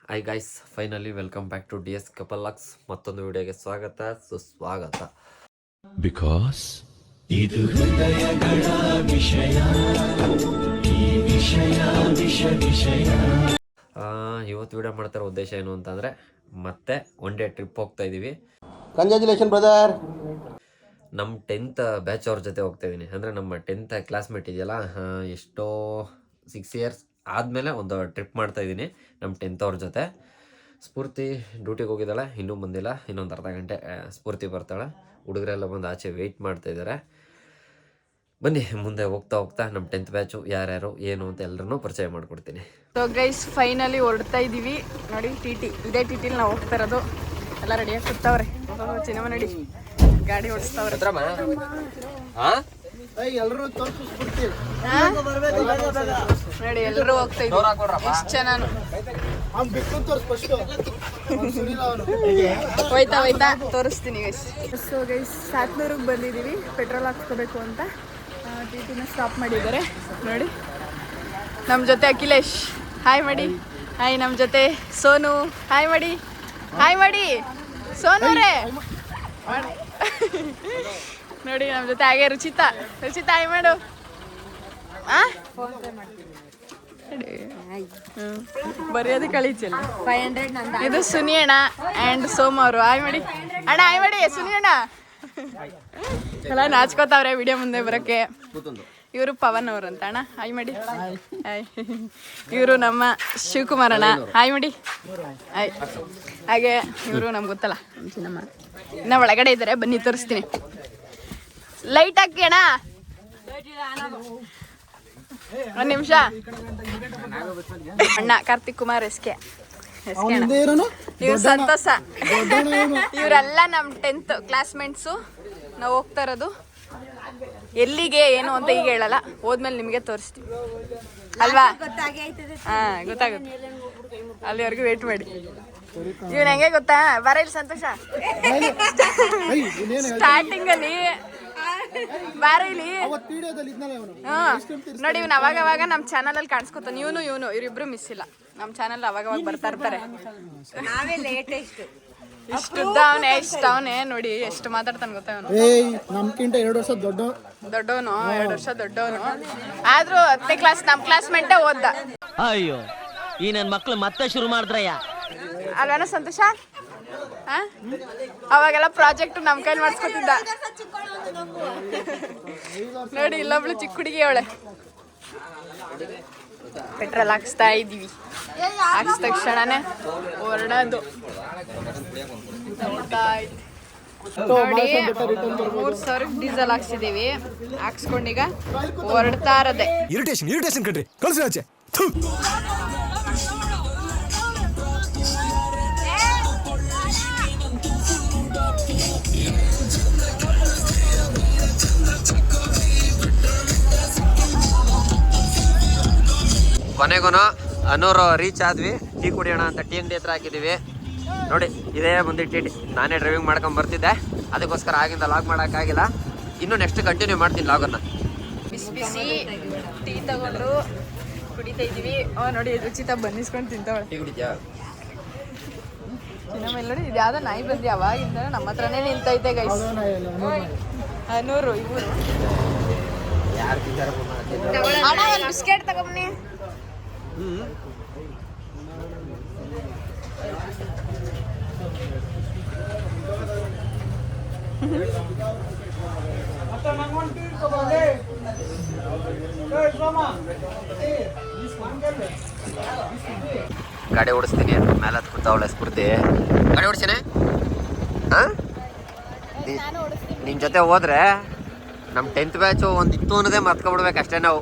Hi guys, finally welcome back to DS couple logs. ಮತ್ತೊಂದು ವಿಡಿಯೋಗೆ ಸ್ವಾಗತ ಸುಸ್ವಾಗತ. ಬಿಕಾಸ್ ಇದು ಹೃದಯಗಳ ವಿಷಯ, ಈ ವಿಷಯ ವಿಷಯ. ಇವತ್ತು ವಿಡಿಯೋ ಮಾಡ್ತಾರೋ ಉದ್ದೇಶ ಏನು ಅಂತಂದರೆ, ಮತ್ತೆ ಒನ್ ಡೇ ಟ್ರಿಪ್ ಹೋಗ್ತಾ ಇದ್ದೀವಿ. Congratulation brother. ನಮ್ಮ 10th ಬ್ಯಾಚ್ ಅವ್ರ ಜೊತೆ ಹೋಗ್ತಾ ಇದ್ದೀನಿ. ಅಂದರೆ ನಮ್ಮ 10th ಕ್ಲಾಸ್ಮೇಟ್ ಇದೆಯಲ್ಲ, ಎಷ್ಟೋ 6 ಇಯರ್ಸ್ ಆದಮೇಲೆ ಒಂದು ಟ್ರಿಪ್ ಮಾಡ್ತಾ ಇದ್ದೀನಿ ನಮ್ಮ 10th ಅವ್ರ ಜೊತೆ. ಸ್ಫೂರ್ತಿ ಡ್ಯೂಟಿಗೆ ಹೋಗಿದ್ದಾಳೆ, ಇನ್ನೂ ಬಂದಿಲ್ಲ. ಇನ್ನೊಂದು ಅರ್ಧ ಗಂಟೆ ಸ್ಫೂರ್ತಿ ಬರ್ತಾಳೆ. ಹುಡುಗರೆಲ್ಲ ಬಂದು ಆಚೆ ವೆಯ್ಟ್ ಮಾಡ್ತಾಯಿದ್ದಾರೆ. ಬನ್ನಿ, ಮುಂದೆ ಹೋಗ್ತಾ ಹೋಗ್ತಾ ನಮ್ಮ 10th ಬ್ಯಾಚು ಯಾರ್ಯಾರು ಏನು ಅಂತ ಎಲ್ಲರನ್ನೂ ಪರಿಚಯ ಮಾಡಿಕೊಡ್ತೀನಿ. ಸೊ ಗೈಸ್, ಫೈನಲಿ ಹೊರಡ್ತಾ ಇದ್ದೀವಿ. ನೋಡಿ TT, ಇದೇ TTಲಿ ನಾವು ಹೋಗ್ತಾ ಇರೋದು. ಎಲ್ಲ ರೆಡಿಯಾಗಿ ಕೂತವ್ರೆ. ಚಿನ್ನಮ್ಮ ನೋಡಿ ಗಾಡಿ ಓಡಿಸ್ತಾವ್ರೆ. ನೋಡಿ ಎಲ್ಲರೂ ಹೋಗ್ತಾ ಇದ್ದೀವಿ. ಎಷ್ಟು ಜನ ಹೋಯ್ತಾ ತೋರಿಸ್ತೀನಿ ಗೈಸ್. ಸೊ ಗೈಸ್, ಸಾತ್ನೂರಿಗೆ ಬಂದಿದ್ದೀವಿ. ಪೆಟ್ರೋಲ್ ಹಾಕ್ಸ್ಕೋಬೇಕು ಅಂತ TTನ ಸ್ಟಾಪ್ ಮಾಡಿದ್ದಾರೆ. ನೋಡಿ ನಮ್ಮ ಜೊತೆ ಅಖಿಲೇಶ್, ಹಾಯ್ ಮಾಡಿ. ಹಾಯ್. ನಮ್ಮ ಜೊತೆ ಸೋನು, ಹಾಯ್ ಮಾಡಿ. ಹಾಯ್ ಮಾಡಿ ಸೋನುರೇ. ನೋಡಿ ನಮ್ಮ ಜೊತೆ ಹಾಗೆ ರುಚಿತಾ. ಹಾಯ್ ಮಾಡು. ಬರೆಯೋದು ಕಳೀತಿಲ್ಲ. ಇದು ಸುನಿ ಅಣ್ಣ ಆ್ಯಂಡ್ ಸೋಮ ಅವರು. ಹಾಯ್ ಮಾಡಿ ಅಣ್ಣ. ಹಾಯ್ ಮಾಡಿ ಸುನಿ ಅಣ್ಣ. ಎಲ್ಲ ನಾಚ್ಕೋತಾವ್ರೆ ವಿಡಿಯೋ ಮುಂದೆ ಬರೋಕ್ಕೆ. ಇವರು ಪವನ್ ಅವರು ಅಂತ ಅಣ್ಣ. ಹಾಯ್ ಮಾಡಿ. ಹಾಯ್. ಇವರು ನಮ್ಮ ಶಿವಕುಮಾರ್ ಅಣ್ಣ. ಹಾಯ್ ಮಾಡಿ. ಹಾಯ್. ಹಾಗೆ ಇವರು ನಮ್ಗೆ ಗೊತ್ತಲ್ಲ ಚಿನ್ನಮ್ಮ. ಇನ್ನು ಒಳಗಡೆ ಇದ್ದಾರೆ, ಬನ್ನಿ ತೋರಿಸ್ತೀನಿ. ಲೈಟ್ ಹಾಕಿ ಅಣ್ಣ. ಒಂದು ನಿಮಿಷ. ಅಣ್ಣ ಕಾರ್ತಿಕ್ ಕುಮಾರ್ SK ಅಣ್ಣ. ಇವ್ರು ಸಂತೋಷ. ಇವರೆಲ್ಲ ನಮ್ಮ 10th ಕ್ಲಾಸ್ಮೇಟ್ಸು. ನಾವು ಹೋಗ್ತಾ ಇರೋದು ಎಲ್ಲಿಗೆ ಏನು ಅಂತ ಈಗ ಹೇಳಲ್ಲ, ಹೋದ್ಮೇಲೆ ನಿಮಗೆ ತೋರಿಸ್ತೀವಿ ಅಲ್ವಾ? ಹಾಂ, ಗೊತ್ತಾಗುತ್ತೆ. ಅಲ್ಲಿವರೆಗೂ ವೇಟ್ ಮಾಡಿ. ಇವನು ಹೆಂಗೆ ಗೊತ್ತಾ, ಬರ ಇಲ್ಲಿ ಸಂತೋಷ. ಸ್ಟಾರ್ಟಿಂಗಲ್ಲಿ ಬಾರ ಇಲ್ಲಿ. ನೋಡಿ, ಇವನು ಅವಾಗ ನಮ್ಮ ಚಾನಲಲ್ಲಿ ಕಾಣಿಸ್ಕೊತಾನೆ. ಇವನು ಇವರಿಬ್ರು ಮಿಸ್ ಇಲ್ಲ. ನಮ್ಮ ಚಾನಲ್ ಅವಾಗ ಬರ್ತಾ ಇರ್ತಾರೆ. ಇಷ್ಟುದ್ದ ಅವನೇ, ಇಷ್ಟ ಅವನೇ. ನೋಡಿ ಎಷ್ಟು ಮಾತಾಡ್ತಾನೆ ಗೊತ್ತಾ ಅವನು. ನಮ್ಗಿಂತ 2 ವರ್ಷ ದೊಡ್ಡವನು. 2 ವರ್ಷ ದೊಡ್ಡವನು. ಆದ್ರೂ 10ನೇ ಕ್ಲಾಸ್ ನಮ್ಮ ಕ್ಲಾಸ್ಮೇಟೇ ಓದ್ದ. ಅಯ್ಯೋ, ಈ ನನ್ನ ಮಕ್ಳು ಮತ್ತೆ ಶುರು ಮಾಡಿದ್ರಯ್ಯ ಅಲ್ವೇನೋ ಸಂತೋಷ? ಅವಾಗೆಲ್ಲ ಪ್ರಾಜೆಕ್ಟ್ ನಮ್ಮ ಕೈಲಿ ಮಾಡಿಸ್ಕೊತಿದ್ದ. ನೋಡಿ, ಇಲ್ಲೊಬ್ಳು ಚಿಕ್ಕ ಹುಡುಗಿ ಅವಳೆ. ಪೆಟ್ರೋಲ್ ಹಾಕ್ಸ್ತಾ ಇದ್ದೀವಿ. ಹಾಕ್ಸಿದ ತಕ್ಷಣನೇ ಹೊರಡೋದು. ನೋಡಿ, 3,000 ಡೀಸೆಲ್ ಹಾಕ್ಸಿದೀವಿ. ಹಾಕ್ಸ್ಕೊಂಡೀಗ ಹೊರಡ್ತಾ ಇರೋದೆ. ಇರಿಟೇಷನ್ ಕಣ್ರಿ, ಕಳ್ಸಿ ಆಚೆ. ಕೊನೆಗೂ ಅನ್ನೂರು ರೀಚ್ ಆದ್ವಿ. ಟೀ ಕುಡಿಯೋಣ ಅಂತ ಟೀ ಅಂಗಡಿ ಹತ್ರ ಹಾಕಿದ್ದೀವಿ. ನೋಡಿ, ಇದೇ ಮುಂದೆ ಟೀ. ನಾನೇ ಡ್ರೈವಿಂಗ್ ಮಾಡ್ಕೊಂಡು ಬರ್ತಿದ್ದೆ, ಅದಕ್ಕೋಸ್ಕರ ಆಗಿಂದ ಲಾಗ್ ಮಾಡೋಕ್ಕಾಗಿಲ್ಲ. ಇನ್ನೂ ನೆಕ್ಸ್ಟ್ ಕಂಟಿನ್ಯೂ ಮಾಡ್ತೀನಿ ಲಾಗನ್ನು. ಬಿಸಿ ಟೀ ತಗೊಂಡ್ರು, ಕುಡಿತಾ ಇದ್ದೀವಿ. ನೋಡಿ, ರುಚಿತ ಬನ್ನಿಸ್ಕೊಂಡು ತಿಂತವಳೆ. ಟೀ ಕುಡಿದ್ಯಾ? ಇನ್ನೊಮ್ಮೆ ನೋಡಿ, ಇದು ಯಾವುದೋ ನಾಯಿ ಬಂದು ಅವಾಗಿಂದ ನಮ್ಮ ಹತ್ರನೇ ನಿಂತೈತೆ ಗೈಸ್. ಅನ್ನೂರು ಇವರು. ಅಣ್ಣ, ಒಂದು ಬಿಸ್ಕೆಟ್ ತಗೊಂಬನ್ನಿ. ಗಾಡಿ ಓಡಿಸ್ತೀನಿ. ಮೇಲೆ ಹತ್ತು ಕೂತಾವಳೆ ಸ್ಫೂರ್ತಿ. ಗಾಡಿ ಓಡಿಸ್ತೀನಿ. ನಿನ್ನ ಜೊತೆ ಹೋದ್ರೆ ನಮ್ಮ 10th ಬ್ಯಾಚು ಒಂದು ಇತ್ತು ಅನ್ನೋದೇ ಮರ್ತ್ಕೊಬಿಡ್ಬೇಕು ಅಷ್ಟೇ ನಾವು.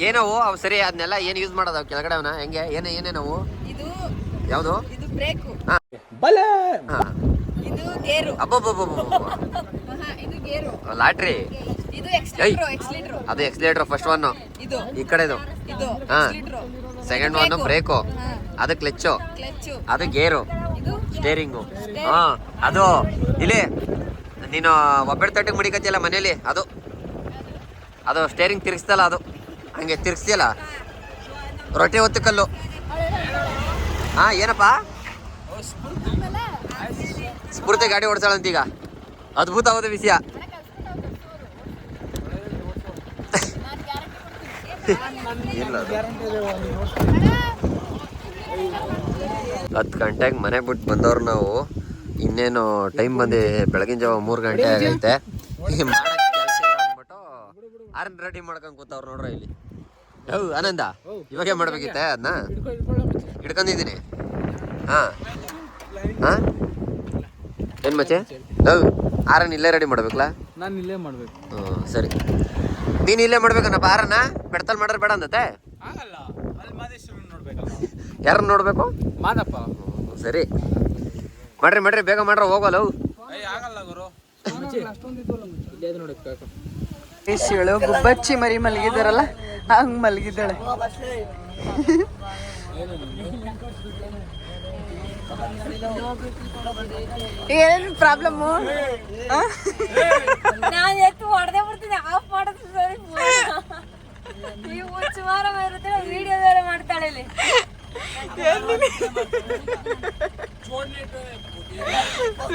ಏನವು ಅವು ಸರಿ, ಅದನ್ನೆಲ್ಲ ಏನು ಯೂಸ್ ಮಾಡೋದು? ಅವು ಕೆಳಗಡೆ ಅವನ ಹೆಂಗೆ ಏನೇನವು? ಇದು ಯಾವುದು? ಇದು ಬ್ರೇಕು. ಇದು ಗೇರು. ಇದು ಗೇರು. ಲಾಟ್ರಿ. ಇದು ಎಕ್ಸಲೇಟರ್. ಅದು ಎಕ್ಸಲೇಟರ್ ಫಸ್ಟ್ ಒನ್. ಇದು ಈ ಕಡೆದು. ಇದು ಹಾ, ಸೆಕೆಂಡ್ ಒನ್ ಬ್ರೇಕು, ಅದು ಕ್ಲಚ್ಚು, ಅದು ಗೇರು, ಸ್ಟೇರಿಂಗು. ಹಾ ಅದು ಇಲ್ಲಿ ನೀನು ಒಬ್ಬರ ತಟ್ಟಿಗೆ ಮುಡಿಕತ್ತಿಯಲ್ಲ ಮನೇಲಿ, ಅದು ಅದು ಸ್ಟೇರಿಂಗ್ ತಿರ್ಗಿಸ್ತಲ್ಲ, ಅದು ಹಂಗೆ ತಿರ್ಗಿಸ್ತಿಯಲ್ಲ, ರೊಟ್ಟೆ ಒತ್ತು ಕಲ್ಲು. ಹಾ ಏನಪ್ಪ ಸ್ಫೂರ್ತಿ ಗಾಡಿ ಓಡಿಸಾಳಂತೀಗ, ಅದ್ಭುತವಾದ ವಿಷಯ. ಇಲ್ಲ 10 ಗಂಟೆಗೆ ಮನೆ ಬಿಟ್ಟು ಬಂದವ್ರು ನಾವು. ಇನ್ನೇನು ಟೈಮ್ ಬಂದು ಬೆಳಗಿನ ಜಾವ 3 ಗಂಟೆ ಆಗೈತೆ. ಮಾಡಕ್ ಕೆಲಸ ಇಲ್ಲ ಅಂದ್ಬಿಟ್ಟು ಆರನ್ ರೆಡಿ ಮಾಡ್ಕೊಂಡ್ ಕೂತವ್ರು ನೋಡ್ರ ಇಲ್ಲಿ. ಹೌದು ಆನಂದ, ಇವಾಗೇ ಮಾಡ್ಬೇಕಿತ್ತೆ ಅದನ್ನ ಹಿಡ್ಕೊಂಡಿದ್ದೀನಿ. ಹಾ ಹಾ ಏನ್ ಮಚ್ಚೆ? ಹೌದು ಆರನ್ ಇಲ್ಲೇ ರೆಡಿ ಮಾಡ್ಬೇಕಲ್ಲ? ನಾನು ಇಲ್ಲೇ ಮಾಡ್ಬೇಕು. ಹ್ಞೂ ಸರಿ, ನೀನು ಇಲ್ಲೇ ಮಾಡ್ಬೇಕನ್ನಪ್ಪ. ಆರನ್ನ ಬೆಡ್ತಲ್ ಮಾಡ್ರೆ ಬೇಡ ಅಂದತೆ. ಆಗಲ್ಲ, ಅಲ್ಲಿ ಮಾದೇಶ್ವರನ್ ನೋಡ್ಬೇಕಲ್ಲ. ಯಾರನ್ನ ನೋಡ್ಬೇಕು? ಮಾದಪ್ಪ. ಸರಿ ಮಾಡ್ರಿ ಬೇಗ ಮಾಡ್ರ, ಹೋಗಲ್ಲ. ಆಗಲ್ಲ ಗುರು. ಇವಳು ಗುಬ್ಬಚ್ಚಿ ಮರಿ ಮಲಗಿದಾರಲ್ಲ ಹಂಗ್ ಮಲಗಿದ್ದಾಳೆ. ಏನ್ ಪ್ರಾಬ್ಲಮ್ಮು? ನಾನು ಎತ್ತು ಹೊಡೆದೇ ಬಿಡ್ತೀನಿ, ಆಫ್ ಮಾಡೋದು ಸರಿ. ನೀವು ಸುಮಾರು ಇರುತ್ತೆ, ವಿಡಿಯೋ ಬೇರೆ ಮಾಡ್ತಾಳೆ ಇಲ್ಲಿ.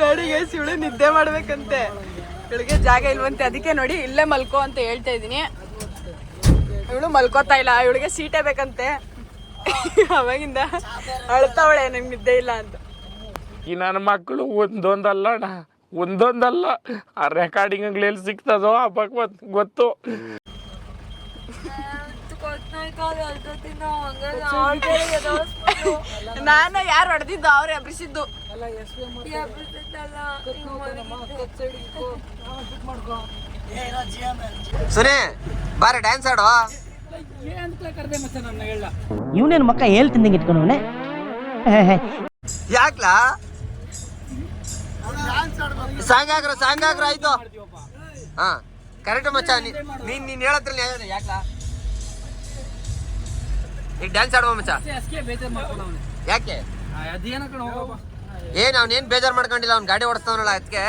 ನೋಡಿ ಗೈಸ್, ಇವಳು ನಿದ್ದೆ ಮಾಡ್ಬೇಕಂತೆ, ಇವಳಿಗೆ ಜಾಗ ಇಲ್ವಂತೆ, ಅದಕ್ಕೆ ನೋಡಿ ಇಲ್ಲೇ ಮಲ್ಕೋ ಅಂತ ಹೇಳ್ತಾ ಇದೀನಿ. ಇವಳು ಮಲ್ಕೋತಾ ಇಲ್ಲ, ಇವಳಿಗೆ ಸೀಟೇ ಬೇಕಂತೆ. ಅವಾಗಿಂದ ಅಳ್ತಾವಳೆ ನಂಗೆ ನಿದ್ದೆ ಇಲ್ಲ ಅಂತ. ಈ ನನ್ನ ಮಕ್ಕಳು ಒಂದೊಂದಲ್ಲ ಆ ರೆಕಾರ್ಡಿಂಗ್ಗಳಲ್ಲಿ ಸಿಗ್ತದೋ ಆ ಭಗವತ್ ಗೊತ್ತು. ನಾನು ಯಾರು ಹೊಡೆದಿದ್ದು? ಅವ್ರು ಎಬ್ರಿಸಿದ್ದು. ಸುನೇ ಬಾರಿ ಡ್ಯಾನ್ಸ್ ಆಡೋ. ಇವನೇನು ಮಕ್ಕ ಹೇಳ್ತಿಂದಂಗೆ ಇಟ್ಕೊಂಡವನೆ. ಯಾಕ್ಲಾ ಸಾಂಗ್ ಆಗ್ರ ಆಯ್ತು. ಹಾ ಕರೆಕ್ಟ್ ಮಚ್ಚ, ನೀನ್ ಹೇಳತ್ರಲ್ಲ ಯಾಕ್ಲಾ ಈಗ ಡ್ಯಾನ್ಸ್ ಆಡುವ ಮಚ್ಚ. ಯಾಕೆ ಏನ್ ಅವ್ನೇನ್ ಬೇಜಾರ್ ಮಾಡ್ಕೊಂಡಿಲ್ಲ, ಅವ್ನ್ ಗಾಡಿ ಓಡಿಸ್ತಾವನಲ್ಲ ಅದಕ್ಕೆ.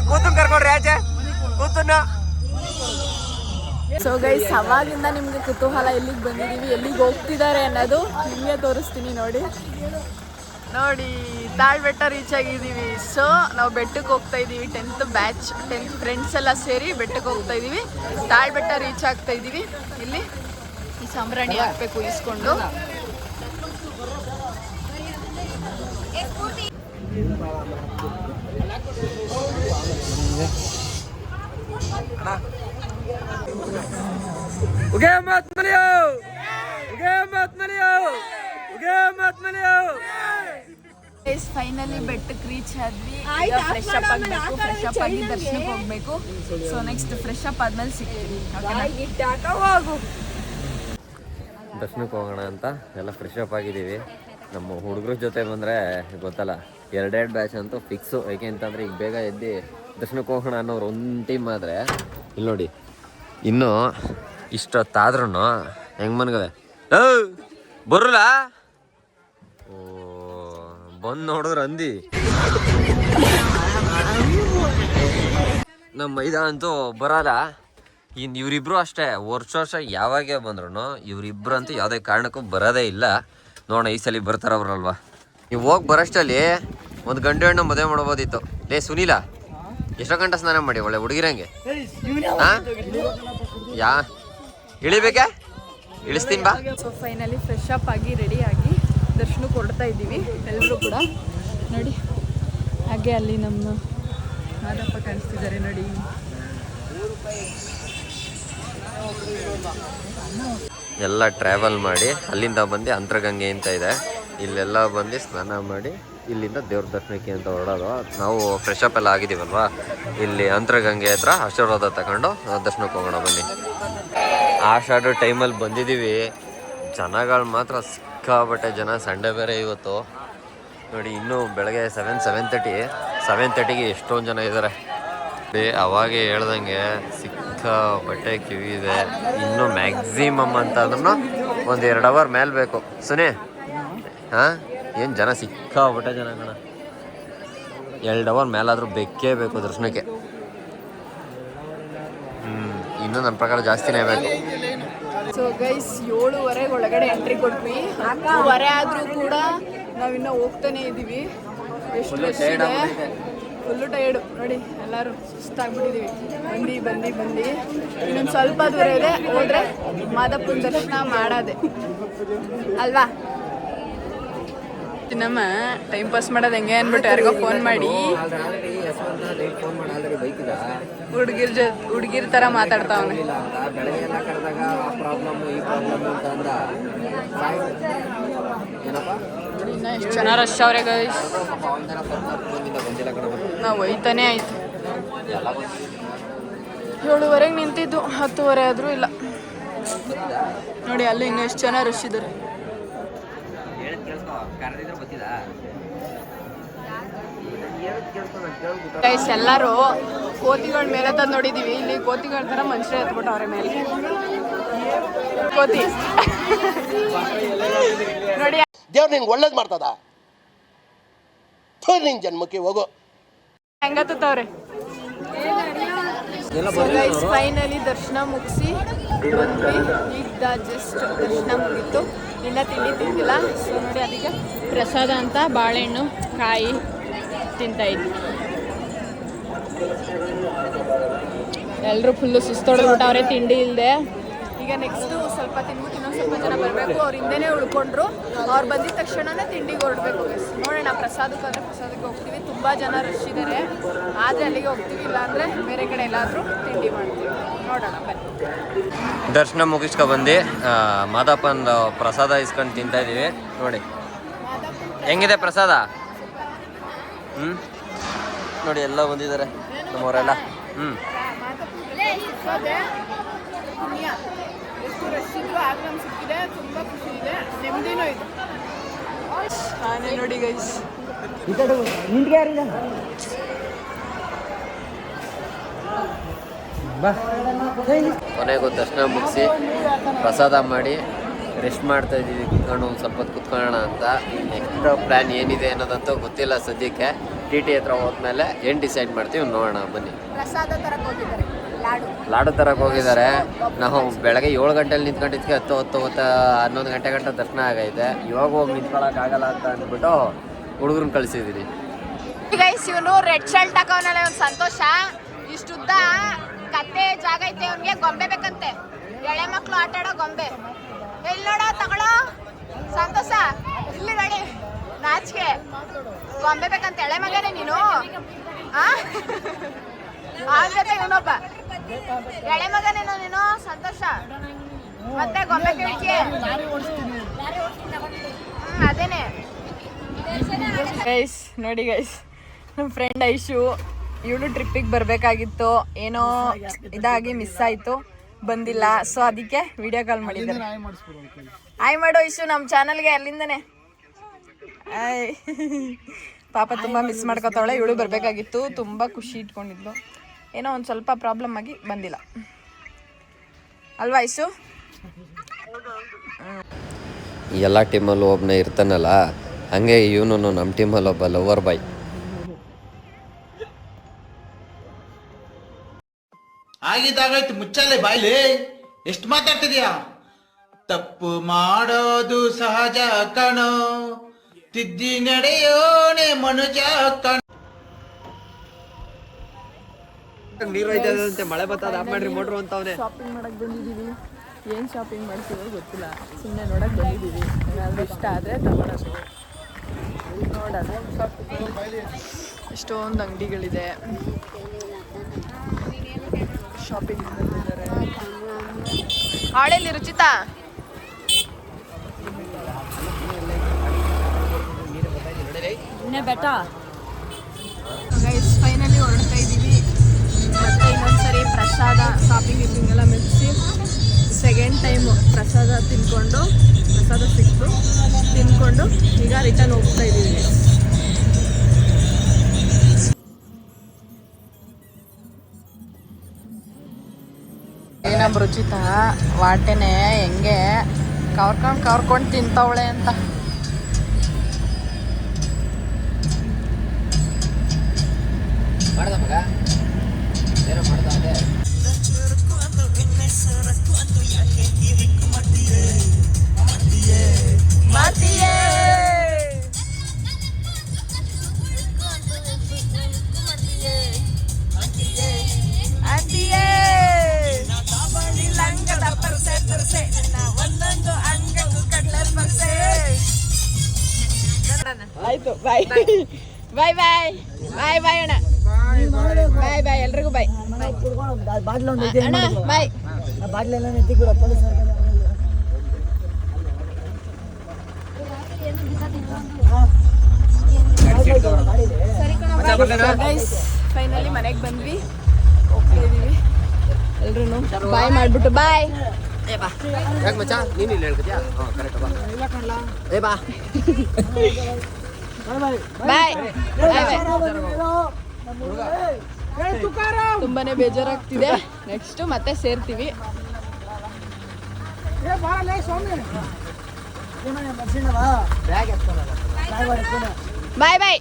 ಕೂತನ್ ಕರ್ಕೊಂಡ್ರಿ ಆಚೆ ಕೂತನ್ನ. ಸೊ ಗೈಸ್, ಅವಾಗಿಂದ ನಿಮ್ಗೆ ಕುತೂಹಲ ಎಲ್ಲಿಗೆ ಬಂದಿದೀವಿ, ಎಲ್ಲಿಗೆ ಹೋಗ್ತಿದ್ದಾರೆ ಅನ್ನೋದು ನಿಮಗೆ ತೋರಿಸ್ತೀನಿ. ನೋಡಿ ತಾಳ್ಬೆಟ್ಟ ರೀಚ್ ಆಗಿದ್ದೀವಿ. ಸೊ ನಾವು ಬೆಟ್ಟಕ್ಕೆ ಹೋಗ್ತಾ ಇದ್ದೀವಿ. 10th ಬ್ಯಾಚ್, 10th ಫ್ರೆಂಡ್ಸ್ ಎಲ್ಲ ಸೇರಿ ಬೆಟ್ಟಕ್ಕೆ ಹೋಗ್ತಾ ಇದ್ದೀವಿ. ತಾಳ್ಬೆಟ್ಟ ರೀಚ್ ಆಗ್ತಾ ಇದ್ದೀವಿ. ಇಲ್ಲಿ ಈ ಸಂಭ್ರಣಿ ಹಾಕ್ಬೇಕು ಇಸ್ಕೊಂಡು. ಫೈನಲಿ ಬೆಟ್ಟಕ್ಕೆ ರೀಚ್ ಆದ್ವಿ. ಫ್ರೆಶ್ ಅಪ್ ಆಗಬೇಕು, ಫ್ರೆಶ್ ಅಪ್ ಆಗಿ ದರ್ಶನಕ್ಕೆ ಹೋಗ್ಬೇಕು. ಸೊ ನೆಕ್ಸ್ಟ್ ಫ್ರೆಶ್ ಅಪ್ ಆದ್ಮೇಲೆ ಸಿಗ್ತೀವಿ. ದರ್ಶನಕ್ಕೆ ಹೋಗೋಣ ಅಂತ ಎಲ್ಲ ಫ್ರೆಶ್ ಅಪ್ ಆಗಿದ್ದೀವಿ. ನಮ್ಮ ಹುಡುಗರ ಜೊತೆ ಬಂದರೆ ಗೊತ್ತಲ್ಲ, 2 ಬ್ಯಾಚ್ ಅಂತೂ ಫಿಕ್ಸು. ಏಕೆ ಅಂತಂದರೆ ಈಗ ಬೇಗ ಎದ್ದು ದರ್ಶನಕ್ಕೆ ಹೋಗೋಣ ಅನ್ನೋರು ಒಂದು ಟೀಮ್ ಆದರೆ, ಇಲ್ಲಿ ನೋಡಿ ಇನ್ನೂ ಇಷ್ಟೊತ್ತಾದ್ರೂ ಹೆಂಗೆ ಮನ್ಗವೆ ಬರಲ್ಲ. ಓ ಬಂದು ನೋಡಿದ್ರೆ ಅಂದಿ ನಮ್ಮ ಮೈದ ಅಂತೂ ಬರಲ್ಲ. ಇನ್ನು ಇವರಿಬ್ರು ಅಷ್ಟೇ, ವರ್ಷ ಯಾವಾಗೇ ಬಂದ್ರು ಇವರಿಬ್ರು ಅಂತೂ ಯಾವುದೇ ಕಾರಣಕ್ಕೂ ಬರೋದೇ ಇಲ್ಲ. ನೋಡೋಣ ಈ ಸಲ ಬರ್ತಾರವ್ರಲ್ವಾ. ನೀವು ಹೋಗಿ ಬರೋಷ್ಟಲ್ಲಿ ಒಂದು ಗಂಡು ಹೆಣ್ಣು ಮದುವೆ ಮಾಡ್ಬೋದಿತ್ತು. ಲೇ ಸುನೀಲ, ಎಷ್ಟೋ ಗಂಟೆ ಸ್ನಾನ ಮಾಡಿ ಒಳ್ಳೆ ಹುಡುಗಿರಂಗೆ. ಹಾಂ ಇಳಿಬೇಕಾ? ಇಳಿಸ್ತೀನಿ ಬಾ. ಸೊ ಫೈನಲಿ ಫ್ರೆಶ್ ಅಪ್ ಆಗಿ ರೆಡಿ ಆಗಿ ದರ್ಶನಕ್ಕೆ ಹೊರಡ್ತಾ ಇದ್ದೀವಿ ಎಲ್ಲರೂ ಕೂಡ. ನೋಡಿ ಹಾಗೆ ಅಲ್ಲಿ ನಮ್ಮ ಮಾದಪ್ಪ ಕಾಣಿಸ್ತಿದ್ದಾರೆ ನೋಡಿ. ಎಲ್ಲ ಟ್ರಾವೆಲ್ ಮಾಡಿ ಅಲ್ಲಿಂದ ಬಂದು ಅಂತರಗಂಗೆ ಅಂತ ಇದೆ, ಇಲ್ಲೆಲ್ಲ ಬಂದು ಸ್ನಾನ ಮಾಡಿ ಇಲ್ಲಿಂದ ದೇವ್ರ ದರ್ಶನಕ್ಕೆ ಅಂತ ಹೊರಡೋದು. ನಾವು ಫ್ರೆಶ್ ಅಪ್ ಎಲ್ಲ ಆಗಿದ್ದೀವಲ್ವಾ, ಇಲ್ಲಿ ಅಂತರಗಂಗೆ ಹತ್ರ ಆಶೀರ್ವಾದ ತಗೊಂಡು ದರ್ಶನಕ್ಕೆ ಹೋಗೋಣ ಬನ್ನಿ. ಆಷಾಢ ಟೈಮಲ್ಲಿ ಬಂದಿದ್ದೀವಿ, ಜನಗಳು ಮಾತ್ರ ಸಿಕ್ಕಾಬಟ್ಟೆ ಜನ. ಸಂಡೇ ಬೇರೆ ಇವತ್ತು ನೋಡಿ. ಇನ್ನೂ ಬೆಳಗ್ಗೆ 7:30ಗೆ ಎಷ್ಟೊಂದು ಜನ ಇದ್ದಾರೆ. ಅವಾಗೆ ಹೇಳ್ದಂಗೆ ಸಿಕ್ಕಾಬಟ್ಟೆ ಕ್ಯೂ ಇದೆ. ಇನ್ನೂ ಮ್ಯಾಕ್ಸಿಮಮ್ ಅಂತ ಅಂದ್ರೂ ಒಂದು 2 ಅವರ್ ಮೇಲೆ ಬೇಕು. ಸುನಿ ಹಾಂ, ಏನು ಜನ ಸಿಕ್ಕಾಬಟ್ಟೆ ಜನ ಕಣ. 2 ಅವರ್ ಮೇಲಾದರೂ ಬೇಕೇ ಬೇಕು ದರ್ಶನಕ್ಕೆ. ಇನ್ನೂ ನನ್ನ ಪ್ರಕಾರ ಜಾಸ್ತಿನೇ ಬೇಕು. ಸೊ ಗೈಸ್ 7:15 ಒಳಗಡೆ ಎಂಟ್ರಿ ಕೊಟ್ವಿ. 8:15 ಆದರೂ ಕೂಡ ನಾವಿನ್ನೂ ಹೋಗ್ತಾನೆ ಇದ್ದೀವಿ. ಎಷ್ಟು ರಶ್ ಇದೆ, ಫುಲ್ಲು ಟಯರ್ಡು ನೋಡಿ. ಎಲ್ಲರೂ ಸುಸ್ತಾಗ್ಬಿಟ್ಟಿದ್ದೀವಿ. ಬಂದು ಇನ್ನೊಂದು ಸ್ವಲ್ಪ ದೂರ ಇದೆ, ಹೋದರೆ ಮಾದಪ್ಪನ ದರ್ಶನ ಮಾಡೋದೆ ಅಲ್ವಾ. ನಮ್ಮ ಟೈಮ್ ಪಾಸ್ ಮಾಡೋದು ಹೆಂಗೆ ಅಂದ್ಬಿಟ್ಟು ಯಾರಿಗೋ ಫೋನ್ ಮಾಡಿ ಹುಡುಗಿರ್ ಥರ ಮಾತಾಡ್ತಾವನೆ. ಇನ್ನು ಎಷ್ಟು ಜನ ರಶ್ ಅವ್ರೆ ಗೈಸ್. ನಾವು ಒಯ್ತಾನೆ ಆಯ್ತು. 7:15 ನಿಂತಿದ್ದು, 10:15 ಆದರೂ ಇಲ್ಲ ನೋಡಿ. ಅಲ್ಲಿ ಇನ್ನೂ ಎಷ್ಟು ಜನ ರಶ್ ಇದ್ದಾರೆ. ಗೈಸ್ ಎಲ್ಲರೂ ಕೋತಿಗಳ ಮೇಲೆ ತಂದು ನೋಡಿದೀವಿ. ಇಲ್ಲಿ ಕೋತಿಗಳ ಥರ ಮನುಷ್ಯರೇ ಎತ್ಬಿಟ್ಟವ್ರೆ ಮೇಲೆ. ಕೋತಿ ನೋಡಿ. ದೇವ್ರು ನಿನ್ಗೆ ಒಳ್ಳೇದು ಮಾಡ್ತದ, ನಿನ್ ಜನ್ಮಕ್ಕೆ ಹೋಗೋ ಹೆಂಗತ್ತವ್ರೆ. ಫೈನಲಿ ದರ್ಶನ ಮುಗಿಸಿ ಬಂದ್ವಿ. ಈಗ ಜಸ್ಟ್ ದರ್ಶನ ಮುಗೀತು, ಇನ್ನ ತಿಂಡಿ ತಿಂದಿಲ್ಲ. ಸೊ ನೋಡಿ, ಅದಕ್ಕೆ ಪ್ರಸಾದ ಅಂತ ಬಾಳೆಹಣ್ಣು ಕಾಯಿ ತಿಂತಾ ಇದ್ವಿ. ಎಲ್ಲರೂ ಫುಲ್ಲು ಸುಸ್ತೊಡ್ಬಿಟ್ಟವ್ರೆ ತಿಂಡಿ ಇಲ್ಲದೆ. ಈಗ ನೆಕ್ಸ್ಟು ಸ್ವಲ್ಪ ತಿನ್ಬಿಟ್ಟು ಇನ್ನೊಂದು ಸ್ವಲ್ಪ ಜನ ಬರಬೇಕು. ಅವ್ರು ಹಿಂದೆನೇ ಉಳ್ಕೊಂಡ್ರು. ಅವ್ರು ಬಂದಿದ ತಕ್ಷಣನೇ ತಿಂಡಿಗೆ ಹೊರಡ್ಬೇಕು. ನೋಡೋಣ, ಪ್ರಸಾದಕ್ಕೆ ಹೋಗ್ತೀವಿ. ತುಂಬ ಜನ ರಶ್ ಇದ್ದಾರೆ, ಆದರೆ ಅಲ್ಲಿಗೆ ಹೋಗ್ತೀವಿ. ಇಲ್ಲಾಂದರೆ ಬೇರೆ ಕಡೆ ಎಲ್ಲಾದರೂ ತಿಂಡಿ ಮಾಡ್ತೀವಿ. ನೋಡೋಣ ಬನ್ನಿ. ದರ್ಶನ ಮುಗಿಸ್ಕೊಬಂದು ಮಾದಪ್ಪನ ಪ್ರಸಾದ ಇಸ್ಕೊಂಡು ತಿಂತಾ ಇದ್ದೀವಿ. ನೋಡಿ ಹೆಂಗಿದೆ ಪ್ರಸಾದ. ನೋಡಿ ಎಲ್ಲ ಬಂದಿದ್ದಾರೆ ನಮ್ಮವರೆಲ್ಲ. ಎಷ್ಟು ರಶ್ ಇದ್ರು ಆಗ ನಮ್ಗೆ ಸಿಕ್ಕಿದೆ. ತುಂಬ ಖುಷಿ ಇದೆ, ನೆಮ್ಮದಿನೂ ಇದೆ. ಆನೆ ನೋಡಿ ಗೈಸ್. ಕೊನೆಗೂ ದರ್ಶನ ಮುಗಿಸಿ ಪ್ರಸಾದ ಮಾಡಿ ರೆಸ್ಟ್ ಮಾಡ್ತಾ ಇದ್ದೀವಿ. ಕುತ್ಕೊಂಡು ಒಂದು ಸ್ವಲ್ಪ ಹೊತ್ತು ಕುತ್ಕೊಳ್ಳೋಣ ಅಂತ. ನೆಕ್ಸ್ಟ್ ಪ್ಲ್ಯಾನ್ ಏನಿದೆ ಅನ್ನೋದಂತೂ ಗೊತ್ತಿಲ್ಲ ಸದ್ಯಕ್ಕೆ. TT ಹತ್ರ ಹೋದ್ಮೇಲೆ ಏನು ಡಿಸೈಡ್ ಮಾಡ್ತೀವಿ ನೋಡೋಣ ಬನ್ನಿ. ಪ್ರಸಾದ ತರಕ್ಕೆ ಹೋಗಿದ್ದಾರೆ, ಲಾಡು ತರಕ್ಕೆ ಹೋಗಿದ್ದಾರೆ. ನಾವು ಬೆಳಗ್ಗೆ 7 ಗಂಟೆಲಿ ನಿಂತ್ಕೊಂಡಿದ್ಕೆ 10 11 ಗಂಟೆ ಗಂಟ ದರ್ಶನ ಆಗೈತೆ. ಇವಾಗ ಹೋಗಿ ನಿಂತ್ಕೊಳ್ಳೋಕ್ಕಾಗಲ್ಲ ಅಂತ ಅಂದ್ಬಿಟ್ಟು ಹುಡುಗರನ್ನ ಕಳಿಸಿದ್ದೀನಿ. ಗೈಸ್, ಇವನು ರೆಡ್ ಶರ್ಟ್ ಹಾಕೋನಲ್ಲ, ಒಂದು ಸಂತೋಷ. ಇಷ್ಟುದ್ದ ಕತ್ತೆ ಜಾಗ ಐತೆ ಅವನಿಗೆ. ಗೊಂಬೆ ಬೇಕಂತೆ, ಎಳೆ ಮಕ್ಕಳು ಆಟ ಆಡೋ ಗೊಂಬೆ. ಎಲ್ಲಿ ನೋಡ, ತಗೊಳ್ಳೋ ಸಂತೋಷ. ಇಲ್ಲಿ ನೋಡಿ, ನಾಚಿಕೆ ಗೊಂಬೆ ಬೇಕಂತ. ಎಳೆ ಮಗನೇ ನೀನು. ಜೊತೆ ಇವನೊಬ್ಬ ಎಳೆ ಮಗನೇನೋ ನೀನು ಸಂತೋಷ. ಮತ್ತೆ ಗೊಂಬೆ ಕೇಳಿಕೆ ಅದೇನೆ. ಗೈಸ್ ನೋಡಿ ಗೈಸ್, ನಮ್ಮ ಫ್ರೆಂಡ್ ಐಶು, ಇವಳು ಟ್ರಿಪ್ಪಿಗೆ ಬರಬೇಕಾಗಿತ್ತು. ಏನೋ ಇದಾಗಿ ಮಿಸ್ ಆಯಿತು, ಬಂದಿಲ್ಲ. ಸೊ ಅದಕ್ಕೆ ವಿಡಿಯೋ ಕಾಲ್ ಮಾಡಿದ್ದಾರೆ. ಆಯ್ ಮಾಡು ಐಶು, ನಮ್ಮ ಚಾನಲ್ಗೆ ಅಲ್ಲಿಂದನೇ ಆಯ್. ಪಾಪ ತುಂಬ ಮಿಸ್ ಮಾಡ್ಕೋತಾವಳೆ. ಇವಳು ಬರಬೇಕಾಗಿತ್ತು, ತುಂಬ ಖುಷಿ ಇಟ್ಕೊಂಡಿದ್ಲು. ಏನೋ ಒಂದು ಸ್ವಲ್ಪ ಪ್ರಾಬ್ಲಮ್ ಆಗಿ ಬಂದಿಲ್ಲ ಅಲ್ವಾ ಐಸು. ಎಲ್ಲ ಟೀಮಲ್ಲೂ ಒಬ್ಬನೇ ಇರ್ತಾನಲ್ಲ, ಹಾಗೆ ಇವನು ನಮ್ಮ ಟೀಮಲ್ಲಿ ಒಬ್ಬ ಲವರ್ ಬಾಯ್. ಆಗಿದ್ದಾಗಾಯ್ತು, ಮುಚ್ಚಲ್ಲೇ ಬಾಯ್ಲಿ. ಎಷ್ಟು ಮಾತಾಡ್ತಿದ್ಯಾ? ತಪ್ಪು ಮಾಡೋದು ಸಹಜ ಕಣೋ, ತಿದ್ದಿ ನಡೆಯೋಣೆ ಮನುಜ ಕಣೋ. ನೀರು ಮಳೆ ಬರ್ತದೆ, ಆಫ್ ಮಾಡ್ರಿ ಮೋಟ್ರು ಅಂತವನೇ. ಶಾಪಿಂಗ್ ಮಾಡಕ್ಕೆ ಬಂದಿದ್ದೀವಿ. ಏನು ಶಾಪಿಂಗ್ ಮಾಡ್ತೀವೋ ಗೊತ್ತಿಲ್ಲ, ಸುಮ್ಮನೆ ನೋಡಕ್ಕೆ ಬಂದಿದ್ದೀವಿ. ಏನಾದರೂ ಇಷ್ಟ ಆದರೆ ತಗೊಳ್ಳೋದು, ನೋಡೋಣ. ಎಷ್ಟೊಂದು ಅಂಗಡಿಗಳಿದೆ, ಶಾಪಿಂಗ್ ಬಂದಿದ್ದಾರೆ. ಹಾಳೆಯಲ್ಲಿ ರುಚಿತಾ ಗೈಸ್, ಫೈನಲಿ ಹೊರಡ್ತಾ ಇದ್ದೀವಿ. ಮತ್ತೆ ಇನ್ನೊಂದ್ಸರಿ ಪ್ರಸಾದ ಶಾಪಿಂಗ್ ಎಲ್ಲ ಮುಗಿಸಿ ಸೆಕೆಂಡ್ ಟೈಮು ಪ್ರಸಾದ ಸಿಕ್ತು, ತಿನ್ಕೊಂಡು ಈಗ ರಿಟರ್ನ್ ಹೋಗ್ತಾ ಇದ್ದೀವಿ. ಏನಮ್ಮ ರುಚಿತ ವಾಟೆನೆ ಹೆಂಗೆ ಕವರ್ಕೊಂಡು ತಿಂತವಳೆ ಅಂತ. ಆಯ್ತು, ಬಾಯ್ ಬಾಯ್ ಬಾಯ್ ಬಾಯ್ ಬಾಯ್ ಅಣ್ಣ, ಬಾಯ್ ಬಾಯ್ ಎಲ್ರಿಗೂ ಬಾಯ್ ಅಣ್ಣ, ಬಾಯ್. ಫೈನಲಿ ಮನೆಗೆ ಬಂದ್ವಿ, ಹೋಗ್ತಾ ಇದೀವಿ. ಎಲ್ರು ಬಾಯ್ ಮಾಡ್ಬಿಟ್ಟು ಬಾಯ್. ಬಾಯ್. ತುಂಬಾನೇ ಬೇಜಾರಾಗ್ತಿದೆ. ನೆಕ್ಸ್ಟ್ ಮತ್ತೆ ಸೇರ್ತೀವಿ. ಬಾಯ್ ಬಾಯ್.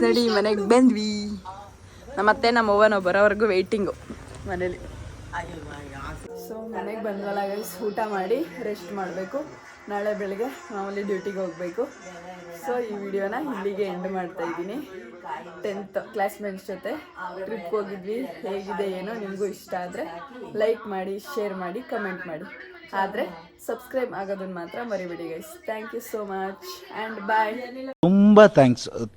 ನಡಿ ಮನೆಗೆ ಬಂದ್ವಿ. ನಮ್ಮತ್ತೆ ನಮ್ಮ ಅವ್ವನೋ ಬರೋವರೆಗೂ ವೆಯ್ಟಿಂಗು ಮನೇಲಿ. ಸೊ ಮನೆಗೆ ಬಂದ್ವಲ್ಲ ಗೈಸ್, ಊಟ ಮಾಡಿ ರೆಸ್ಟ್ ಮಾಡಬೇಕು. ನಾಳೆ ಬೆಳಗ್ಗೆ ಮಾಮೂಲಿ ಡ್ಯೂಟಿಗೆ ಹೋಗಬೇಕು. ಸೊ ಈ ವಿಡಿಯೋನ ಇಲ್ಲಿಗೆ ಎಂಡ್ ಮಾಡ್ತಾ ಇದ್ದೀನಿ. 10th ಕ್ಲಾಸ್ಮೇಟ್ಸ್ ಜೊತೆ ಟ್ರಿಪ್ ಹೋಗಿದ್ವಿ. ಹೇಗಿದೆ ಏನೋ, ನಿಮಗೂ ಇಷ್ಟ ಆದರೆ ಲೈಕ್ ಮಾಡಿ, ಶೇರ್ ಮಾಡಿ, ಕಮೆಂಟ್ ಮಾಡಿ. ಆದರೆ ಸಬ್ಸ್ಕ್ರೈಬ್ ಆಗೋದನ್ನು ಮಾತ್ರ ಮರಿಬೇಡಿ guys. Thank you so much and bye.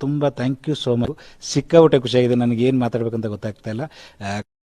ತುಂಬ ಥ್ಯಾಂಕ್ ಯು ಸೋ ಮಚ್. ಸಿಕ್ಕಾಪಟ್ಟೆ ಖುಷಿಯಾಗಿದೆ. ನನಗೆ ಏನು ಮಾತಾಡ್ಬೇಕಂತ ಗೊತ್ತಾಗ್ತಾ ಇಲ್ಲ.